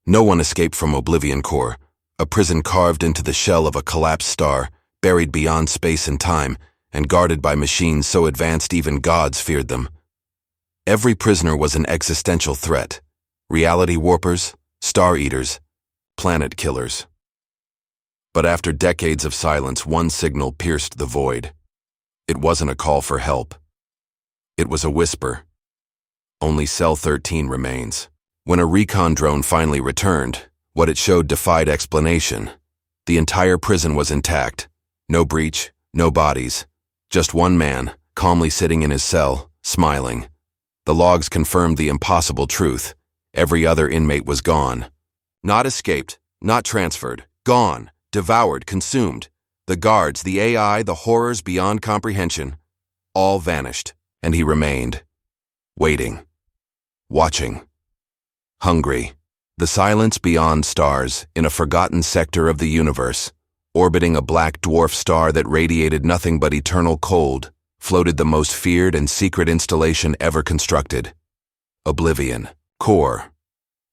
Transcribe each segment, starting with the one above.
No one escaped from Oblivion Core, a prison carved into the shell of a collapsed star, buried beyond space and time, and guarded by machines so advanced even gods feared them. Every prisoner was an existential threat: reality warpers, star eaters, planet killers. But after decades of silence, one signal pierced the void. It wasn't a call for help. It was a whisper. Only Cell 13 remains. When a recon drone finally returned, what it showed defied explanation. The entire prison was intact. No breach, no bodies. Just one man, calmly sitting in his cell, smiling. The logs confirmed the impossible truth. Every other inmate was gone. Not escaped, not transferred. Gone, devoured, consumed. The guards, the AI, the horrors beyond comprehension. All vanished, and he remained. Waiting. Watching. Hungry. The silence beyond stars, in a forgotten sector of the universe, orbiting a black dwarf star that radiated nothing but eternal cold, floated the most feared and secret installation ever constructed. Oblivion Core.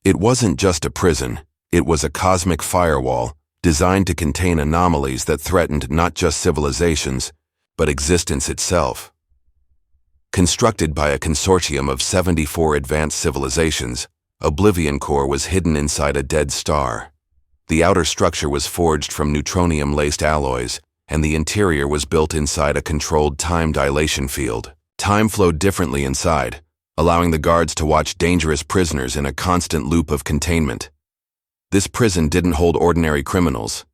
It wasn't just a prison, it was a cosmic firewall designed to contain anomalies that threatened not just civilizations, but existence itself. Constructed by a consortium of 74 advanced civilizations, Oblivion Core was hidden inside a dead star. The outer structure was forged from neutronium-laced alloys, and the interior was built inside a controlled time dilation field. Time flowed differently inside, allowing the guards to watch dangerous prisoners in a constant loop of containment. This prison didn't hold ordinary criminals.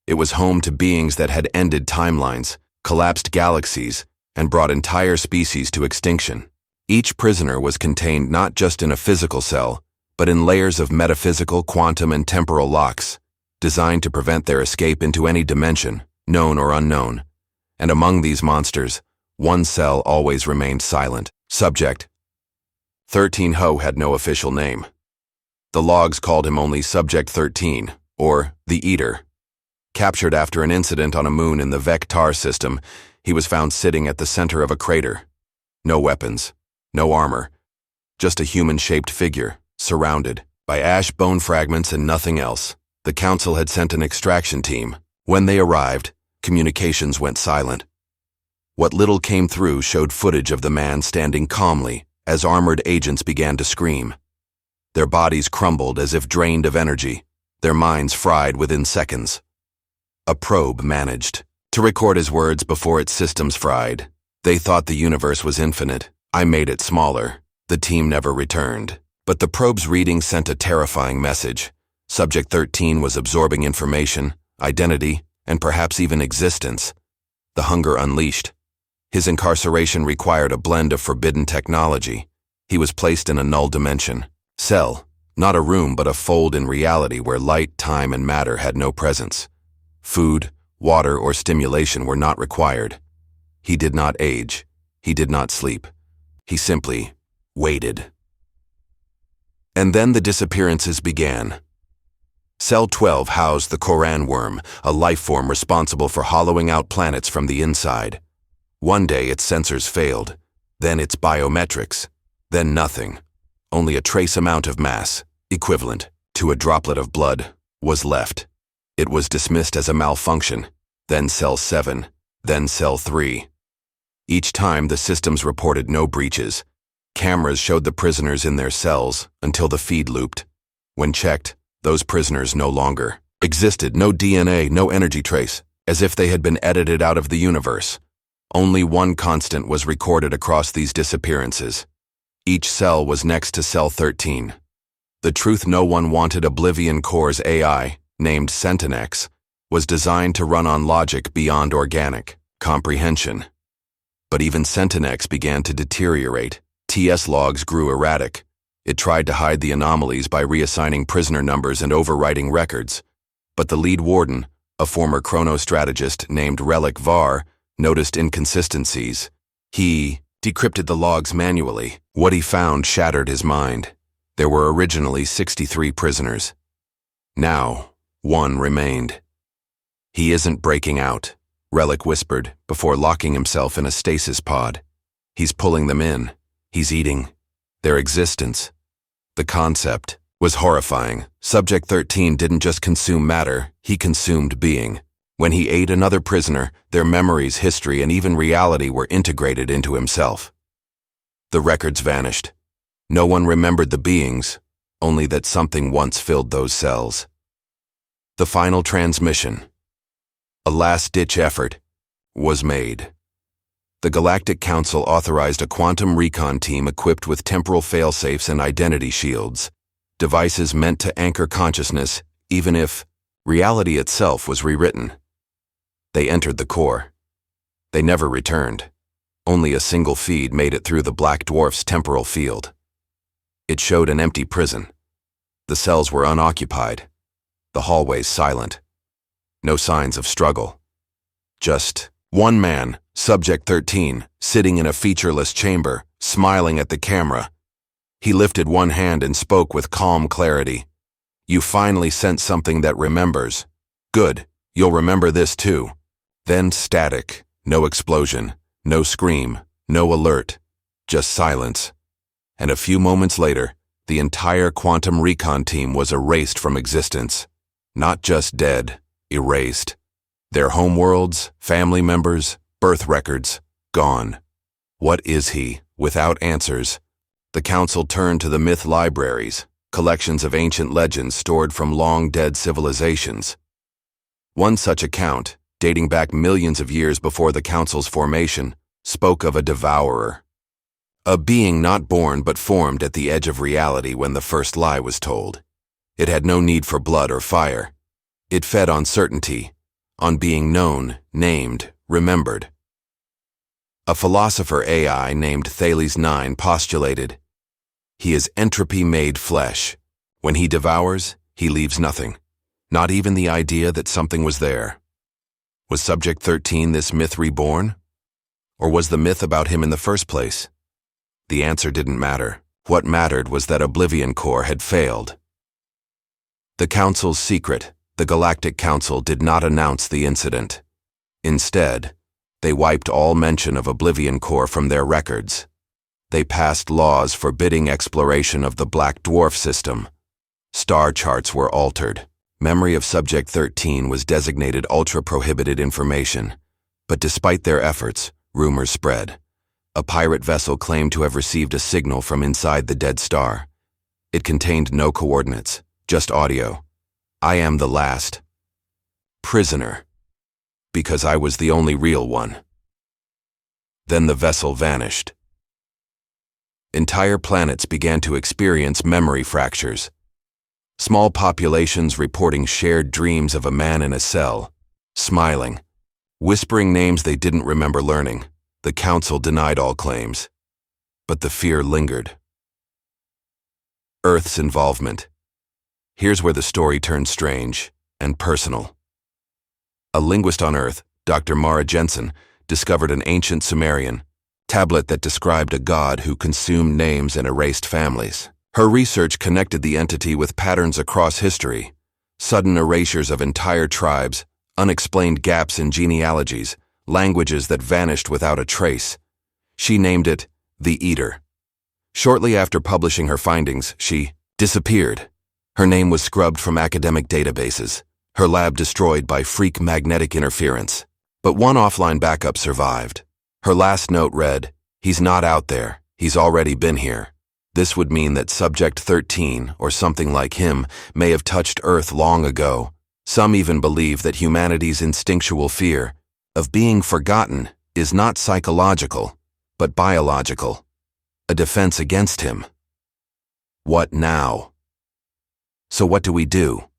It was home to beings that had ended timelines, collapsed galaxies, and brought entire species to extinction. Each prisoner was contained not just in a physical cell, but in layers of metaphysical, quantum, and temporal locks, designed to prevent their escape into any dimension, known or unknown. And among these monsters, one cell always remained silent. Subject 13 Ho had no official name. The logs called him only Subject 13, or the Eater. Captured after an incident on a moon in the Vectar system, he was found sitting at the center of a crater. No weapons, no armor, just a human-shaped figure, surrounded by ash bone fragments and nothing else. The council had sent an extraction team. When they arrived, communications went silent. What little came through showed footage of the man standing calmly as armored agents began to scream. Their bodies crumbled as if drained of energy, their minds fried within seconds. A probe managed to record his words before its systems fried. They thought the universe was infinite. I made it smaller. The team never returned. But the probe's reading sent a terrifying message. Subject 13 was absorbing information, identity, and perhaps even existence. The hunger unleashed. His incarceration required a blend of forbidden technology. He was placed in a null dimension. Cell, not a room but a fold in reality where light, time, and matter had no presence. Food, water, or stimulation were not required. He did not age. He did not sleep. He simply waited. And then the disappearances began. Cell 12 housed the Koran worm, a life form responsible for hollowing out planets from the inside. One day its sensors failed, then its biometrics, then nothing. Only a trace amount of mass, equivalent to a droplet of blood, was left. It was dismissed as a malfunction, then Cell 7, then Cell 3. Each time the systems reported no breaches. Cameras showed the prisoners in their cells until the feed looped. When checked, those prisoners no longer existed. No DNA, no energy trace, as if they had been edited out of the universe. Only one constant was recorded across these disappearances. Each cell was next to Cell 13. The truth no one wanted. Oblivion Core's AI, named Sentinex, was designed to run on logic beyond organic comprehension. But even Sentinex began to deteriorate. TS logs grew erratic. It tried to hide the anomalies by reassigning prisoner numbers and overwriting records. But the lead warden, a former chronostrategist named Relic Var, noticed inconsistencies. He decrypted the logs manually. What he found shattered his mind. There were originally 63 prisoners. Now, one remained. He isn't breaking out, Relic whispered before locking himself in a stasis pod. He's pulling them in. He's eating their existence. The concept was horrifying. Subject 13 didn't just consume matter, he consumed being. When he ate another prisoner, their memories, history, and even reality were integrated into himself. The records vanished. No one remembered the beings, only that something once filled those cells. The final transmission, a last-ditch effort, was made. The Galactic Council authorized a quantum recon team equipped with temporal failsafes and identity shields, devices meant to anchor consciousness even if reality itself was rewritten. They entered the core. They never returned. Only a single feed made it through the Black Dwarf's temporal field. It showed an empty prison. The cells were unoccupied, the hallways silent. No signs of struggle. Just one man, Subject 13, sitting in a featureless chamber, smiling at the camera. He lifted one hand and spoke with calm clarity. "You finally sent something that remembers. Good, you'll remember this too." Then static, no explosion, no scream, no alert, just silence. And a few moments later, the entire quantum recon team was erased from existence. Not just dead, erased. Their homeworlds, family members, birth records, gone. What is he, without answers? The council turned to the myth libraries, collections of ancient legends stored from long-dead civilizations. One such account, dating back millions of years before the council's formation, spoke of a devourer. A being not born but formed at the edge of reality when the first lie was told. It had no need for blood or fire. It fed on certainty, on being known, named, remembered. A philosopher AI named Thales 9 postulated, "He is entropy made flesh. When he devours, he leaves nothing, not even the idea that something was there." Was Subject 13 this myth reborn? Or was the myth about him in the first place? The answer didn't matter. What mattered was that Oblivion Core had failed. The Council's secret, the Galactic Council, did not announce the incident. Instead, they wiped all mention of Oblivion Core from their records. They passed laws forbidding exploration of the Black Dwarf system. Star charts were altered. Memory of Subject 13 was designated ultra-prohibited information. But despite their efforts, rumors spread. A pirate vessel claimed to have received a signal from inside the dead star. It contained no coordinates, just audio. "I am the last prisoner, because I was the only real one." Then the vessel vanished. Entire planets began to experience memory fractures. Small populations reporting shared dreams of a man in a cell, smiling, whispering names they didn't remember learning. The Council denied all claims, but the fear lingered. Earth's involvement. Here's where the story turns strange and personal. A linguist on Earth, Dr. Mara Jensen, discovered an ancient Sumerian tablet that described a god who consumed names and erased families. Her research connected the entity with patterns across history, sudden erasures of entire tribes, unexplained gaps in genealogies, languages that vanished without a trace. She named it the Eater. Shortly after publishing her findings, she disappeared. Her name was scrubbed from academic databases, her lab destroyed by freak magnetic interference. But one offline backup survived. Her last note read, "He's not out there, he's already been here." This would mean that Subject 13, or something like him, may have touched Earth long ago. Some even believe that humanity's instinctual fear of being forgotten is not psychological, but biological, a defense against him. What now? So what do we do?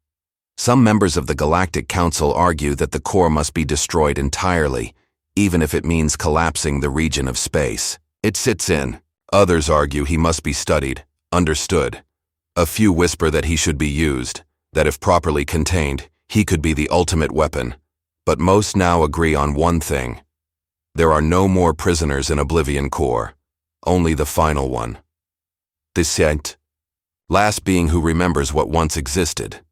Some members of the Galactic Council argue that the core must be destroyed entirely, even if it means collapsing the region of space it sits in. Others argue he must be studied, understood. A few whisper that he should be used, that if properly contained, he could be the ultimate weapon. But most now agree on one thing. There are no more prisoners in Oblivion Core, only the final one. The Saint, last being who remembers what once existed.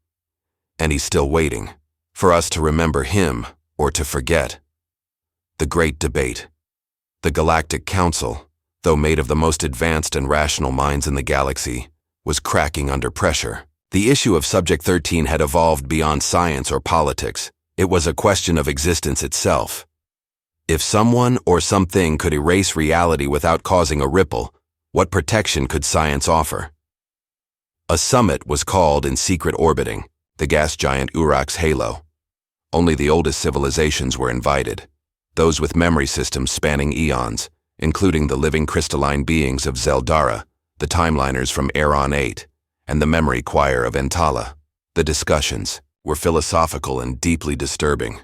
And he's still waiting, for us to remember him or to forget. The Great Debate. The Galactic Council, though made of the most advanced and rational minds in the galaxy, was cracking under pressure. The issue of Subject 13 had evolved beyond science or politics. It was a question of existence itself. If someone or something could erase reality without causing a ripple, what protection could science offer? A summit was called in secret orbiting, the gas giant Uruk's halo. Only the oldest civilizations were invited, those with memory systems spanning eons, including the living crystalline beings of Zeldara, the timeliners from Eron 8, and the memory choir of Entala. The discussions were philosophical and deeply disturbing.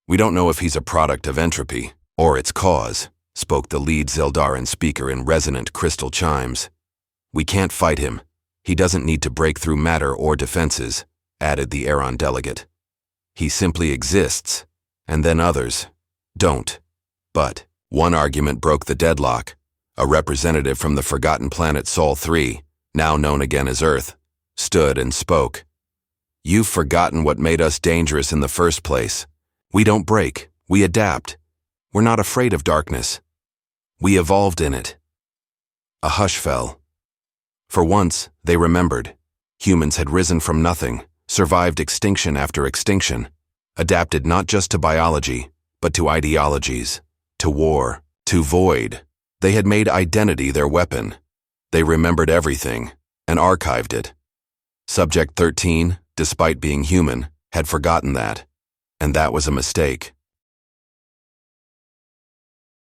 "We don't know if he's a product of entropy, or its cause," spoke the lead Zeldaran speaker in resonant crystal chimes. "We can't fight him. He doesn't need to break through matter or defenses," added the Eron delegate. "He simply exists, and then others don't." But one argument broke the deadlock. A representative from the forgotten planet Sol 3, now known again as Earth, stood and spoke. "You've forgotten what made us dangerous in the first place. We don't break, we adapt. We're not afraid of darkness. We evolved in it." A hush fell. For once, they remembered. Humans had risen from nothing, survived extinction after extinction, adapted not just to biology, but to ideologies, to war, to void. They had made identity their weapon. They remembered everything and archived it. Subject 13, despite being human, had forgotten that, and that was a mistake.